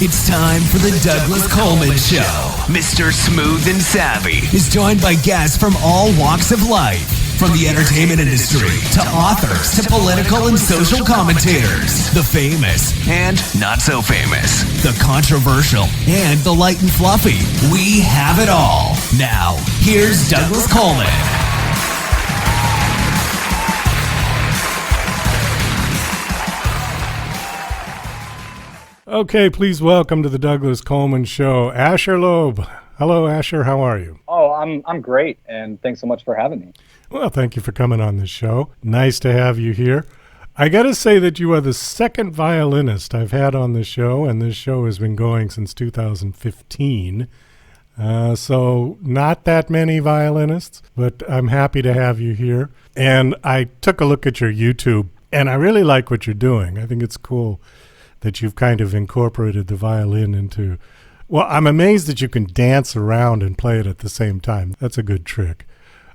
It's time for the Douglas Coleman Show. Mr. Smooth and Savvy is joined by guests from all walks of life, from the entertainment industry to authors to political and social commentators, the famous and not so famous, the controversial and the light and fluffy. We have it all. Now, here's Douglas Coleman. Okay, please welcome to the Douglas Coleman Show, Asher Laub. Hello, Asher. How are you? Oh, I'm great, and thanks so much for having me. Well, thank you for coming on this show. Nice to have you here. I got to say that you are the second violinist I've had on the show, and this show has been going since 2015. So not that many violinists, but I'm happy to have you here. And I took a look at your YouTube, and I really like what you're doing. I think it's cool that you've kind of incorporated the violin into... Well, I'm amazed that you can dance around and play it at the same time. That's a good trick.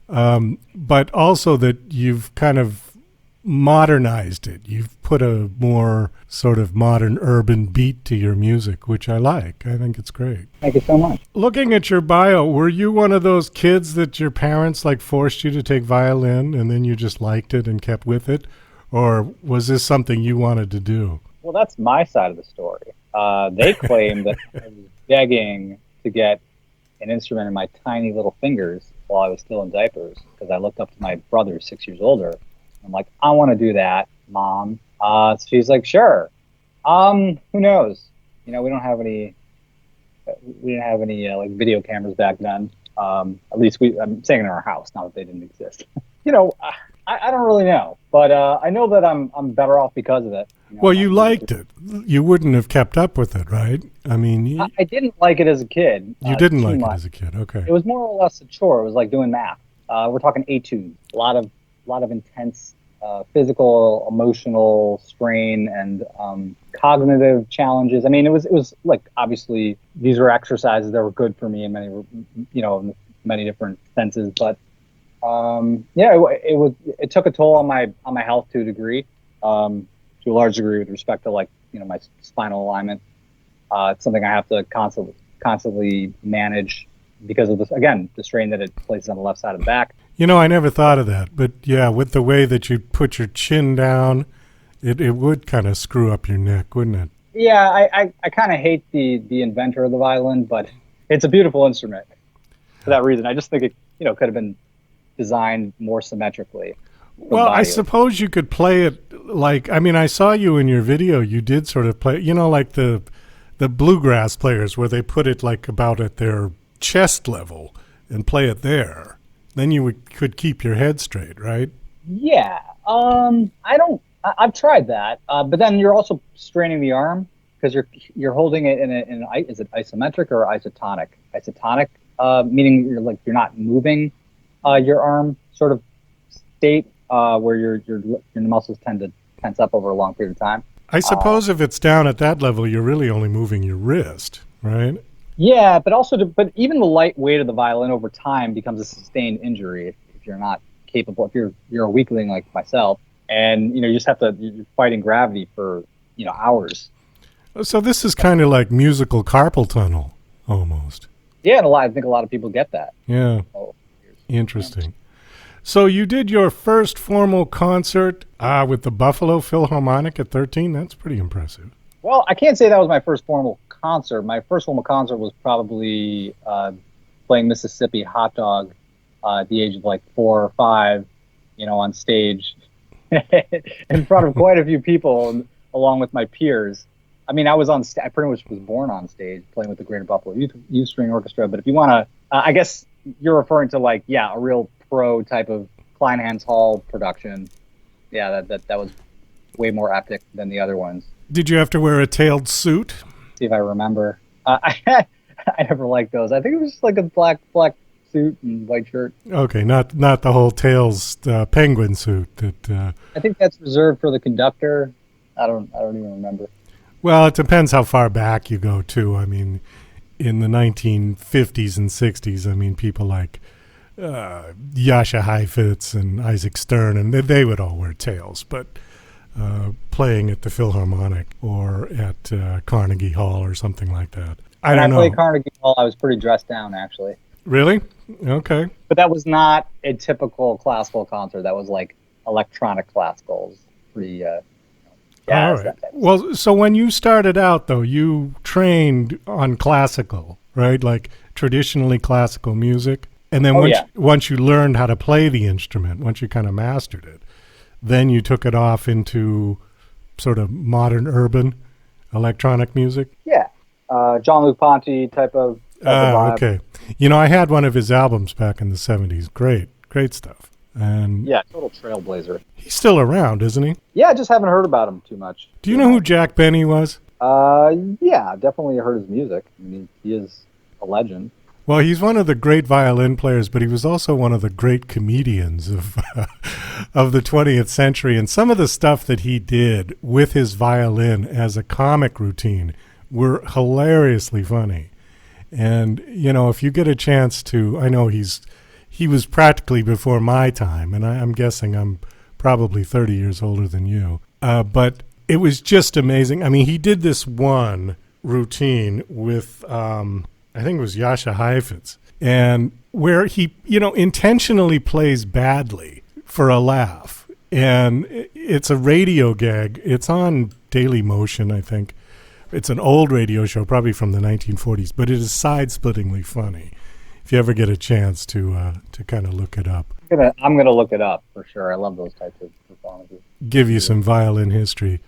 But also that you've kind of modernized it. You've put a more sort of modern urban beat to your music, which I like. I think it's great. Thank you so much. Looking at your bio, were you one of those kids that your parents forced you to take violin and then you just liked it and kept with it? Or was this something you wanted to do? Well, that's my side of the story. They claim that I was begging to get an instrument in my tiny little fingers while I was still in diapers because I looked up to my brother, 6 years older. I'm like, I want to do that, Mom. So she's like, sure. Who knows? We don't have any. We didn't have any video cameras back then. At least I'm saying in our house, not that they didn't exist. I don't really know, but I know that I'm better off because of it. Well, you liked it. You wouldn't have kept up with it, right? I mean, I didn't like it as a kid. You didn't like it as a kid, okay. It was more or less a chore. It was like doing math. We're talking etudes, a lot of intense physical, emotional strain and cognitive challenges. I mean, it was like obviously these were exercises that were good for me in many different senses, but. It took a toll on my health to a degree, to a large degree with respect to my spinal alignment. It's something I have to constantly manage because of the strain that it places on the left side of the back. I never thought of that, but yeah, with the way that you put your chin down, it would kind of screw up your neck, wouldn't it? Yeah, I kind of hate the inventor of the violin, but it's a beautiful instrument. For that reason, I just think it could have been designed more symmetrically. Well, I suppose you could play it I saw you in your video, you did sort of play, like the bluegrass players where they put it about at their chest level and play it there. Then you could keep your head straight, right? Yeah. I've tried that, but then you're also straining the arm because you're holding it is it isometric or isotonic? Isotonic, meaning you're not moving your arm sort of state where your muscles tend to tense up over a long period of time. I suppose if it's down at that level, you're really only moving your wrist, right? Yeah, but even the light weight of the violin over time becomes a sustained injury if you're not capable. If you're a weakling like myself, and you just you're fighting gravity for hours. So this is kind of like musical carpal tunnel, almost. Yeah, and I think a lot of people get that. Yeah. Interesting. So you did your first formal concert with the Buffalo Philharmonic at 13. That's pretty impressive. Well, I can't say that was my first formal concert. My first formal concert was probably playing Mississippi Hot Dog at the age of 4 or 5, on stage in front of quite a few people along with my peers. I mean, I pretty much was born on stage playing with the Greater Buffalo Youth String Orchestra. But if you want to, I guess you're referring to a real pro type of Kleinhans Hall production. Yeah, that was way more epic than the other ones. Did you have to wear a tailed suit? See if I remember. I never liked those. I think it was just a black suit and white shirt. Okay, not the whole tails penguin suit. That I think that's reserved for the conductor. I don't even remember. Well, it depends how far back you go too. I mean, in the 1950s and 60s, I mean, people like Yasha Heifetz and Isaac Stern, and they would all wear tails. But playing at the Philharmonic or at Carnegie Hall or something like that. I When don't I played know. Carnegie Hall, I was pretty dressed down, actually. Really? Okay. But that was not a typical classical concert. That was like electronic classicals, pretty All jazz. right. That type of stuff. Well, so when you started out, though, you trained on classical, right? Like traditionally classical music. And then once you learned how to play the instrument, once you kind of mastered it, then you took it off into sort of modern urban electronic music. Yeah. Jean-Luc Ponty type of vibe. Okay. You know, I had one of his albums back in the 70s. Great stuff. And Yeah, total trailblazer. he's still around, isn't he? Yeah, I just haven't heard about him too much. Do you know who Jack Benny was? Yeah, definitely heard his music. I mean, he is a legend. Well, he's one of the great violin players, but he was also one of the great comedians of of the 20th century. And some of the stuff that he did with his violin as a comic routine were hilariously funny. And, you know, if you get a chance to, I know he was practically before my time, and I'm guessing I'm probably 30 years older than you. But it was just amazing. I mean, he did this one routine with, I think it was Yasha Heifetz, and where he, you know, intentionally plays badly for a laugh. And it's a radio gag. It's on Daily Motion, I think. It's an old radio show, probably from the 1940s, but it is side-splittingly funny. If you ever get a chance to kind of look it up. I'm gonna look it up for sure. I love those types of performances. Give you some violin history.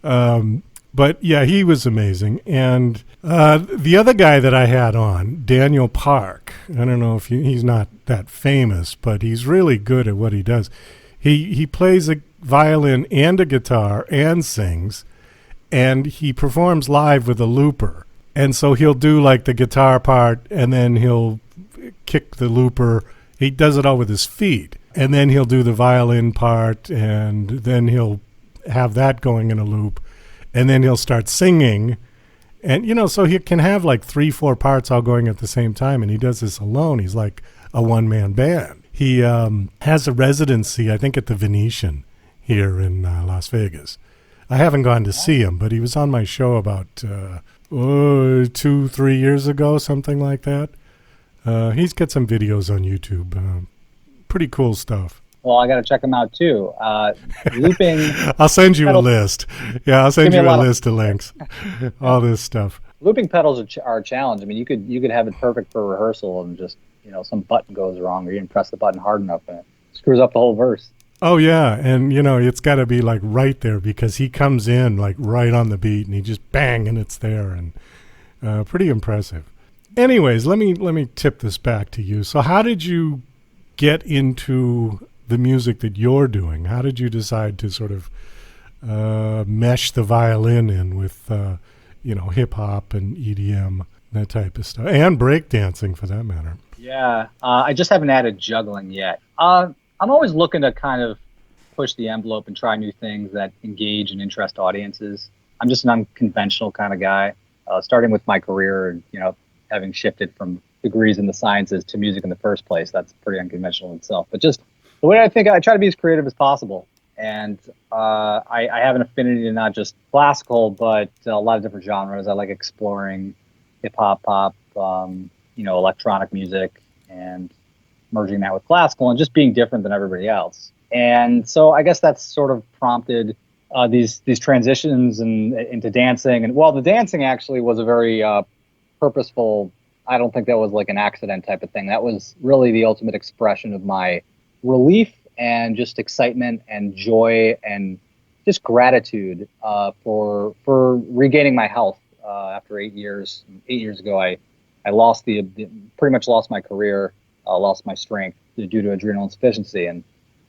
But yeah, he was amazing. And the other guy that I had on, Daniel Park, I don't know if he's not that famous, but he's really good at what he does. He plays a violin and a guitar and sings, and he performs live with a looper. And so he'll do like the guitar part, and then he'll kick the looper. He does it all with his feet. And then he'll do the violin part, and then he'll have that going in a loop. And then he'll start singing. And, you know, so he can have like 3-4 parts all going at the same time. And he does this alone. He's like a one-man band. He has a residency, I think, at the Venetian here in Las Vegas. I haven't gone to see him, but he was on my show about 2-3 years ago, something like that. He's got some videos on YouTube. Pretty cool stuff. Well, I got to check them out too. Looping. I'll send you a list. Yeah, I'll send Give me you a a lot of- list of links. All this stuff. Looping pedals are a challenge. I mean, you could have it perfect for rehearsal, and just, you know, some button goes wrong, or you didn't press the button hard enough, and it screws up the whole verse. Oh, yeah. And, you know, it's got to be like right there, because he comes in like right on the beat and he just bang and it's there, and pretty impressive. Anyways, let me tip this back to you. So how did you get into the music that you're doing? How did you decide to sort of mesh the violin in with, you know, hip hop and EDM, that type of stuff, and breakdancing for that matter? Yeah, I just haven't added juggling yet. I'm always looking to kind of push the envelope and try new things that engage and interest audiences. I'm just an unconventional kind of guy, starting with my career and, you know, having shifted from degrees in the sciences to music in the first place. That's pretty unconventional in itself. But just the way I think, I try to be as creative as possible. And I have an affinity to not just classical, but a lot of different genres. I like exploring hip-hop, pop, you know, electronic music, and merging that with classical and just being different than everybody else. And so I guess that's sort of prompted these transitions into dancing. And well, the dancing actually was a very purposeful, I don't think that was like an accident type of thing. That was really the ultimate expression of my relief and just excitement and joy and just gratitude for regaining my health after 8 years. 8 years ago, I lost pretty much lost my career, lost my strength due to adrenal insufficiency. And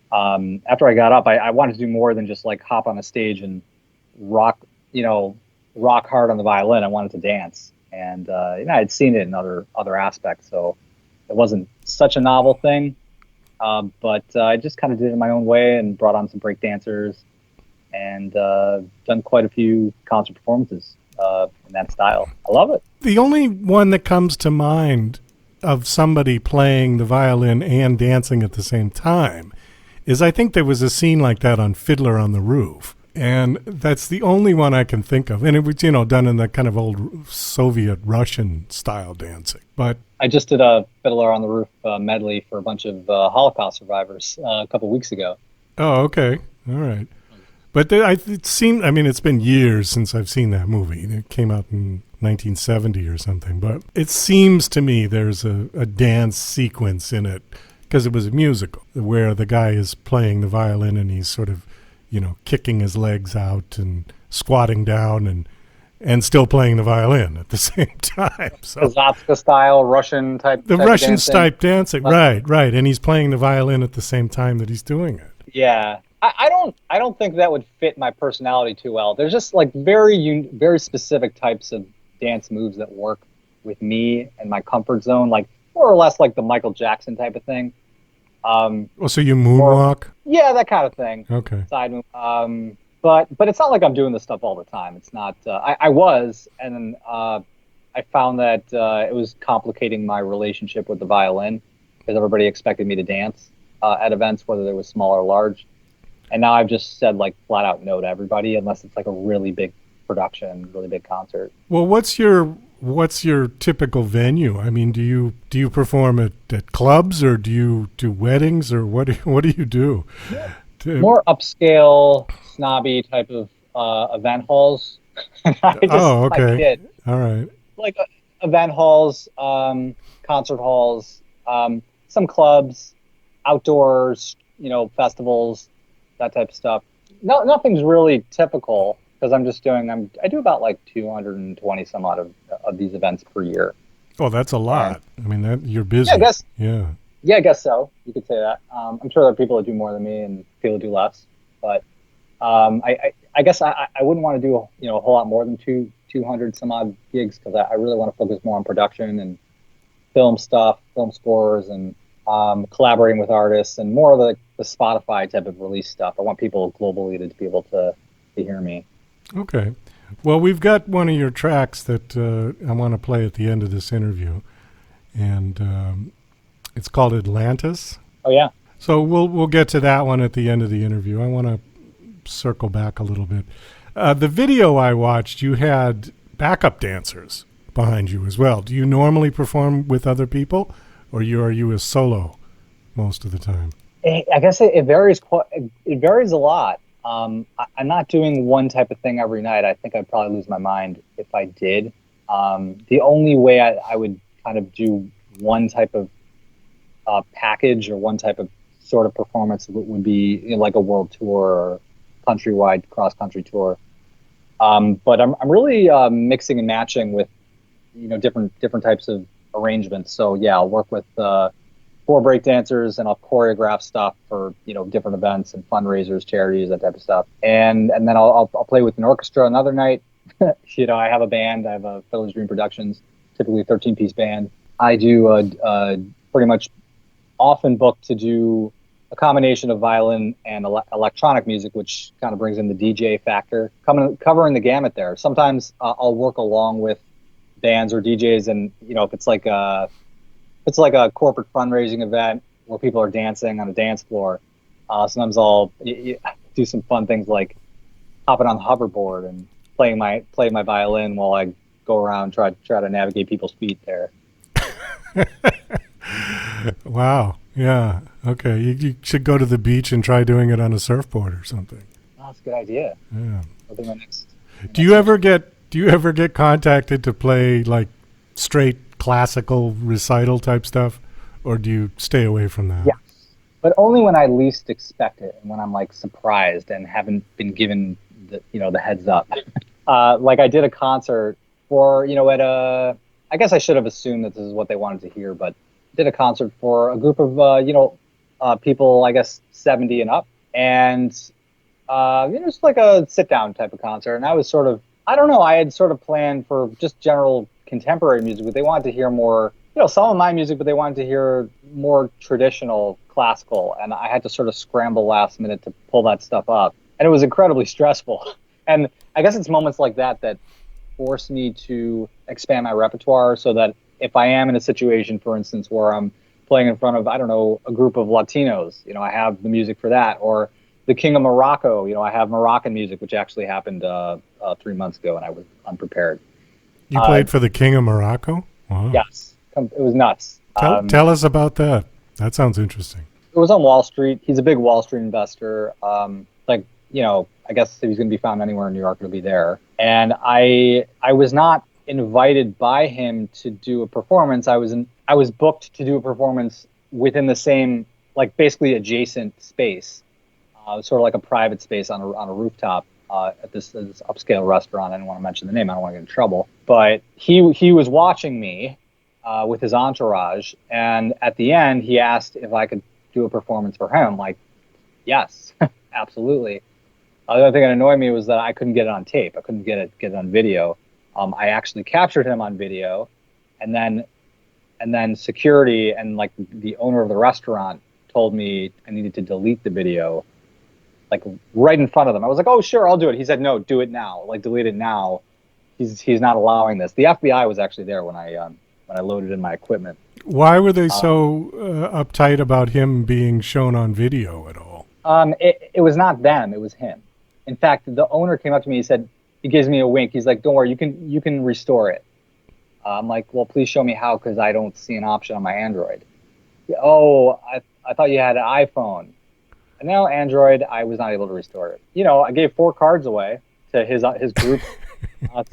after I got up, I wanted to do more than just like hop on a stage and rock hard on the violin. I wanted to dance. And you know, I'd seen it in other aspects, so it wasn't such a novel thing. But I just kind of did it in my own way and brought on some break dancers and done quite a few concert performances in that style. I love it. The only one that comes to mind of somebody playing the violin and dancing at the same time is, I think there was a scene like that on Fiddler on the Roof. And that's the only one I can think of. And it was, done in that kind of old Soviet Russian style dancing. But I just did a Fiddler on the Roof medley for a bunch of Holocaust survivors a couple weeks ago. Oh, okay. All right. But it seemed, it's been years since I've seen that movie. It came out in 1970 or something. But it seems to me there's a dance sequence in it, because it was a musical, where the guy is playing the violin and he's sort of, kicking his legs out and squatting down and still playing the violin at the same time. So Kazatska style, Russian type. The Russian type dancing, right. And he's playing the violin at the same time that he's doing it. Yeah. I don't think that would fit my personality too well. There's just like very specific types of dance moves that work with me and my comfort zone, like more or less like the Michael Jackson type of thing. So you moonwalk? Yeah, that kind of thing. Okay. Side move. But it's not like I'm doing this stuff all the time. It's not. I was, and then I found that it was complicating my relationship with the violin, because everybody expected me to dance at events, whether they were small or large. And now I've just said like flat out no to everybody, unless it's like a really big production, really big concert. Well, what's your typical venue? Do you perform at clubs, or do you do weddings, or what do you do? More upscale, snobby type of event halls. Okay. All right. Like event halls, concert halls, some clubs, outdoors, festivals, that type of stuff. No, nothing's really typical, because I'm just I do about like 220 some odd of these events per year. Oh, that's a lot. You're busy. Yeah, I guess. Yeah. Yeah, I guess so. You could say that. I'm sure there are people that do more than me and people that do less. But I guess I wouldn't want to do a whole lot more than 200 some odd gigs, because I really want to focus more on production and film stuff, film scores, and collaborating with artists, and more of the Spotify type of release stuff. I want people globally to be able to hear me. Okay. Well, we've got one of your tracks that I want to play at the end of this interview, and it's called Atlantis. Oh, yeah. So we'll get to that one at the end of the interview. I want to circle back a little bit. The video I watched, you had backup dancers behind you as well. Do you normally perform with other people, or are you a solo most of the time? I guess it varies. It varies a lot. I'm not doing one type of thing every night. I think I'd probably lose my mind if I did. The only way I would kind of do one type of package, or one type of sort of performance would be like a world tour or countrywide cross-country tour. But I'm really mixing and matching with different types of arrangements. So yeah, I'll work with 4 breakdancers, and I'll choreograph stuff for different events and fundraisers, charities, that type of stuff. And then I'll play with an orchestra another night. I have a band. I have a Fiddler's Dream Productions, typically a 13-piece band. I do pretty much often booked to do a combination of violin and electronic music, which kind of brings in the DJ factor, covering the gamut there. Sometimes I'll work along with bands or DJs, and if it's like a corporate fundraising event where people are dancing on a dance floor, sometimes I'll do some fun things like hopping on the hoverboard and play my violin while I go around try to navigate people's feet there. Wow. Yeah. Okay. You should go to the beach and try doing it on a surfboard or something. Oh, that's a good idea. Yeah. That'll be my next. Do you ever get contacted to play like straight classical recital type stuff, or do you stay away from that? Yeah, but only when I least expect it, and when I'm like surprised and haven't been given the heads up. Like I did a concert for I guess I should have assumed that this is what they wanted to hear, but did a concert for a group of people, I guess 70 and up, and it's like a sit down type of concert. And I was sort of, I don't know, I had sort of planned for just general contemporary music, but they wanted to hear more, some of my music, but they wanted to hear more traditional classical, and I had to sort of scramble last minute to pull that stuff up, and it was incredibly stressful. And I guess it's moments like that that force me to expand my repertoire, so that if I am in a situation, for instance, where I'm playing in front of, I don't know, a group of Latinos, I have the music for that. Or the King of Morocco. I have Moroccan music, which actually happened 3 months ago, and I was unprepared. You played for the King of Morocco? Wow. Yes, it was nuts. Tell us about that. That sounds interesting. It was on Wall Street. He's a big Wall Street investor. I guess if he's going to be found anywhere in New York, it'll be there. And I was not invited by him to do a performance. I was booked to do a performance within the same, basically adjacent space. Sort of like a private space on a rooftop at this upscale restaurant. I don't want to mention the name. I don't want to get in trouble. But he was watching me with his entourage, and at the end, he asked if I could do a performance for him. Yes, absolutely. The other thing that annoyed me was that I couldn't get it on tape. I couldn't get it on video. I actually captured him on video, and then security and the owner of the restaurant told me I needed to delete the video, right in front of them. I was like, "Oh, sure, I'll do it." He said, "No, do it now. Delete it now. He's not allowing this." The FBI was actually there when I loaded in my equipment. Why were they so uptight about him being shown on video at all? It was not them. It was him. In fact, the owner came up to me. He gives me a wink. He's like, "Don't worry, you can restore it." I'm like, "Well, please show me how, because I don't see an option on my Android." "Oh, I thought you had an iPhone." No, Android. I was not able to restore it. I gave 4 cards away to his group.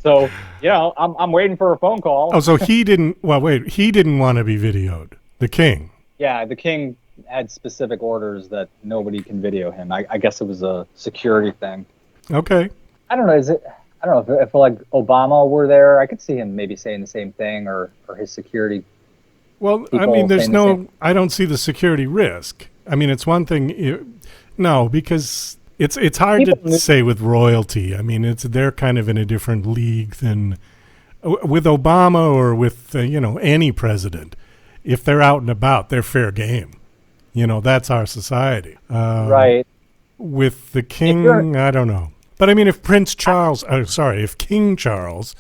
So I'm waiting for a phone call. Oh, so he didn't. Well, wait. He didn't want to be videoed. The king. Yeah, the king had specific orders that nobody can video him. I guess it was a security thing. Okay. I don't know. I don't know if Obama were there, I could see him maybe saying the same thing, or his security. Well, I mean, I don't see the security risk. I mean, it's one thing. No, because it's hard to say with royalty. I mean, they're kind of in a different league than with Obama or with any president. If they're out and about, they're fair game. That's our society. Right. With the king, I don't know. But I mean, if if King Charles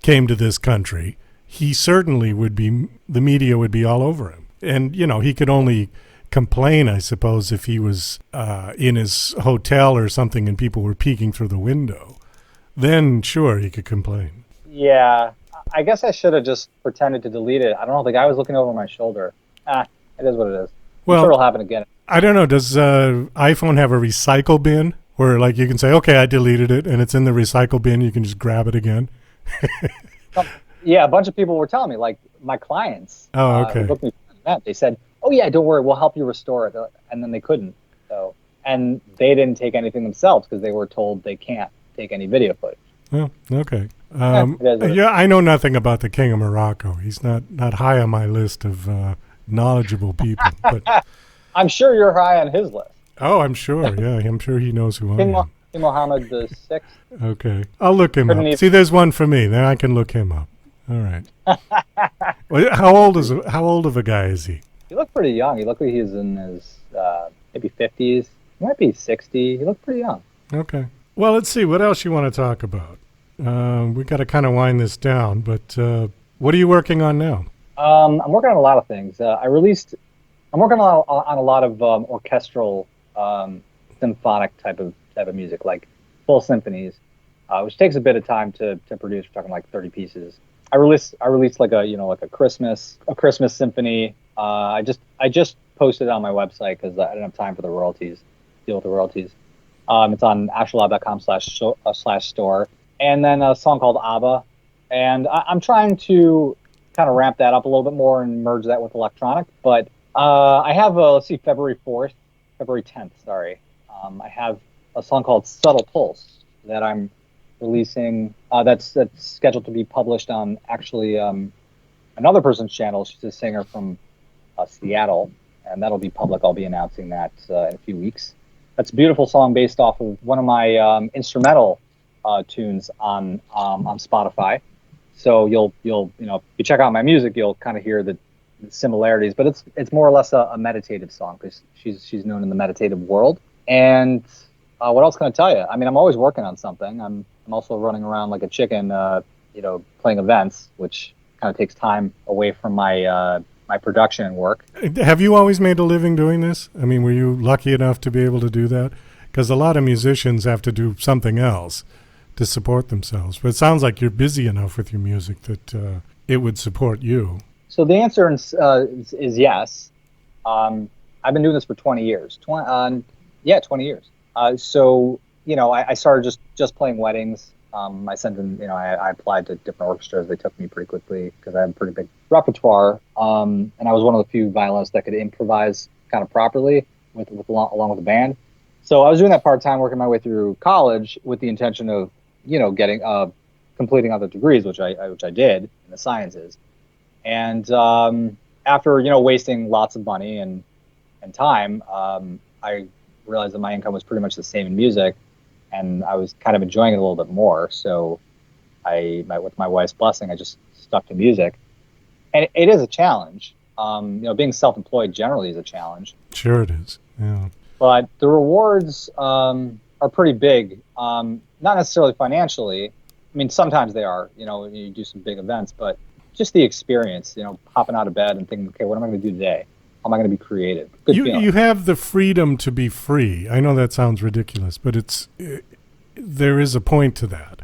came to this country, he certainly the media would be all over him. And, he could only complain, I suppose, if he was in his hotel or something and people were peeking through the window. Then, sure, he could complain. Yeah. I guess I should have just pretended to delete it. I don't know. The guy was looking over my shoulder. It is what it is. Well, I'm sure it'll happen again. I don't know. Does iPhone have a recycle bin where you can say, okay, I deleted it, and it's in the recycle bin, you can just grab it again? Yeah, a bunch of people were telling me, my clients. Oh, okay. Who booked me for an event. They said, "Oh yeah, don't worry, we'll help you restore it," and then they couldn't. So, and they didn't take anything themselves because they were told they can't take any video footage. Oh, okay. I know nothing about the King of Morocco. He's not high on my list of knowledgeable people. But I'm sure you're high on his list. Oh, I'm sure. Yeah, I'm sure he knows who I am. King Mohammed VI. Okay. I'll look him up. See, there's one for me. Then I can look him up. All right. Well, how old of a guy is he? He looked pretty young. He looked like he was in his maybe 50s. He might be 60. He looked pretty young. Okay. Well, let's see. What else you want to talk about? We got to kind of wind this down, but what are you working on now? I'm working on a lot of things. I'm working on a lot of orchestral, symphonic type of music, like full symphonies, which takes a bit of time to produce. We're talking 30 pieces. I released a Christmas symphony. I just posted it on my website because I didn't have time for the royalties. Deal with the royalties. It's on ashlelaub.com/store, and then a song called ABBA, and I'm trying to kind of ramp that up a little bit more and merge that with electronic. But I have February 10th. Sorry, I have a song called Subtle Pulse that I'm releasing. That's scheduled to be published on actually another person's channel. She's a singer from Seattle, and that'll be public. I'll be announcing that in a few weeks. That's a beautiful song based off of one of my instrumental tunes on Spotify. So you'll if you check out my music, you'll kind of hear the similarities. But it's more or less a meditative song because she's known in the meditative world. And what else can I tell you? I mean, I'm always working on something. I'm also running around like a chicken, playing events, which kind of takes time away from my production work. Have you always made a living doing this? I mean, were you lucky enough to be able to do that? because a lot of musicians have to do something else to support themselves. But it sounds like you're busy enough with your music that it would support you. So the answer is yes. I've been doing this for 20 years. 20 years. So, I started just playing weddings. I sent in, I applied to different orchestras. They took me pretty quickly because I had a pretty big repertoire. And I was one of the few violinists that could improvise kind of properly along with the band. So I was doing that part-time, working my way through college with the intention of, getting completing other degrees, which I did in the sciences. And after wasting lots of money and time, I realized that my income was pretty much the same in music, and I was kind of enjoying it a little bit more. So with my wife's blessing, I just stuck to music. And it is a challenge. Being self-employed generally is a challenge. Sure it is, yeah. But the rewards are pretty big, not necessarily financially. I mean, sometimes they are, you do some big events, but just the experience, hopping out of bed and thinking, okay, what am I going to do today? How am I going to be creative? Good feeling. You have the freedom to be free. I know that sounds ridiculous, but there is a point to that.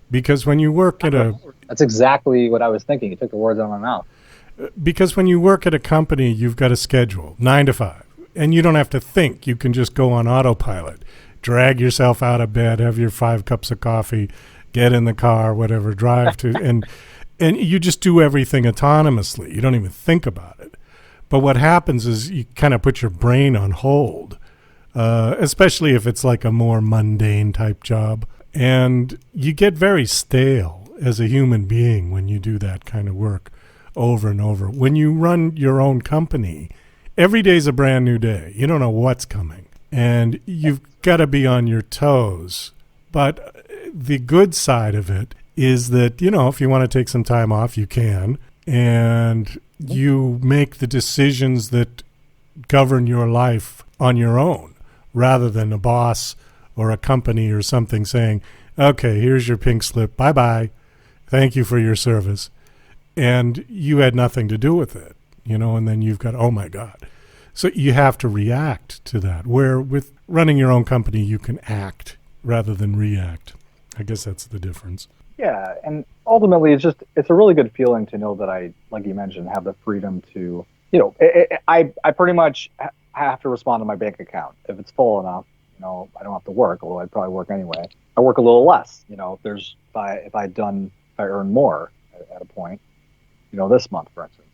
Because when you work at That's exactly what I was thinking. You took the words out of my mouth. Because when you work at a company, you've got a schedule, 9 to 5. And you don't have to think. You can just go on autopilot. Drag yourself out of bed, have your 5 cups of coffee, get in the car, whatever, drive to... and you just do everything autonomously. You don't even think about it. But what happens is you kind of put your brain on hold, especially if it's like a more mundane type job. And you get very stale as a human being when you do that kind of work over and over. When you run your own company, every day's a brand new day. You don't know what's coming. And you've got to be on your toes. But the good side of it is that, if you want to take some time off, you can. And you make the decisions that govern your life on your own, rather than a boss or a company or something saying, okay, here's your pink slip, bye-bye, thank you for your service. And you had nothing to do with it, and then you've got, oh my God. So you have to react to that, where with running your own company, you can act rather than react. I guess that's the difference. Yeah, and ultimately, it's a really good feeling to know that I, like you mentioned, have the freedom to, I pretty much have to respond to my bank account. If it's full enough, I don't have to work, although I'd probably work anyway. I work a little less, if I earn more at a point, this month, for instance.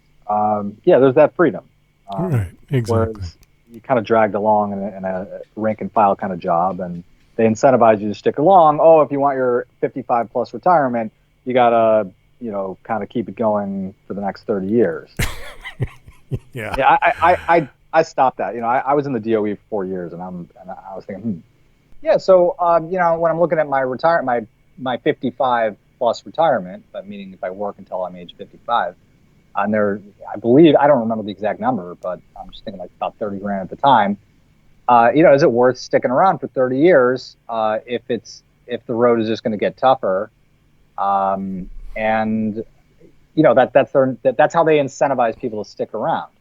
There's that freedom. Right, exactly. Whereas you kind of dragged along in a rank and file kind of job, and they incentivize you to stick along. Oh, if you want your 55 plus retirement, you gotta, kind of keep it going for the next 30 years. Yeah. I stopped that. I was in the DOE for 4 years, and I was thinking, Yeah. So, when I'm looking at my 55 plus retirement, but meaning if I work until I'm age 55, and I believe, I don't remember the exact number, but I'm just thinking like about 30 grand at the time. Is it worth sticking around for 30 years if the road is just going to get tougher? And that's how they incentivize people to stick around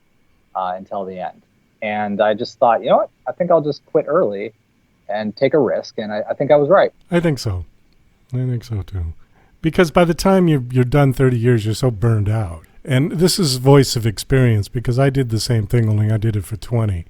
until the end. And I just thought, what? I think I'll just quit early and take a risk. And I think I was right. I think so. I think so too. Because by the time you're done 30 years, you're so burned out. And this is voice of experience, because I did the same thing, only I did it for 20.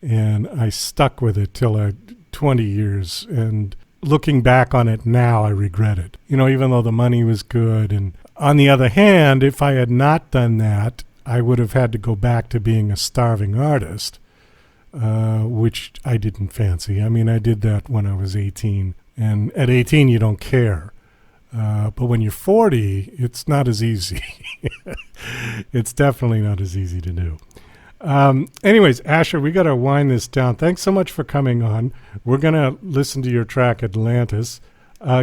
And I stuck with it till 20 years. And looking back on it now, I regret it. Even though the money was good. And on the other hand, if I had not done that, I would have had to go back to being a starving artist, which I didn't fancy. I mean, I did that when I was 18. And at 18, you don't care. But when you're 40, it's not as easy. It's definitely not as easy to do. Anyways, Asher, we got to wind this down. Thanks so much for coming on. We're going to listen to your track, Atlantis.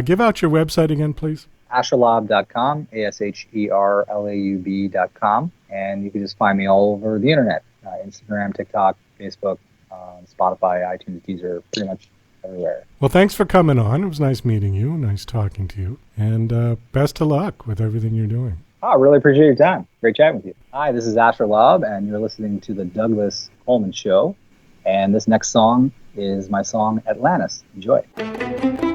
Give out your website again, please. AsherLaub.com, AsherLaub.com. And you can just find me all over the internet. Instagram, TikTok, Facebook, Spotify, iTunes, Deezer, pretty much everywhere. Well, thanks for coming on. It was nice meeting you. Nice talking to you. And best of luck with everything you're doing. I really appreciate your time. Great chatting with you. Hi, this is Asher Laub, and you're listening to the Douglas Coleman Show. And this next song is my song Atlantis. Enjoy.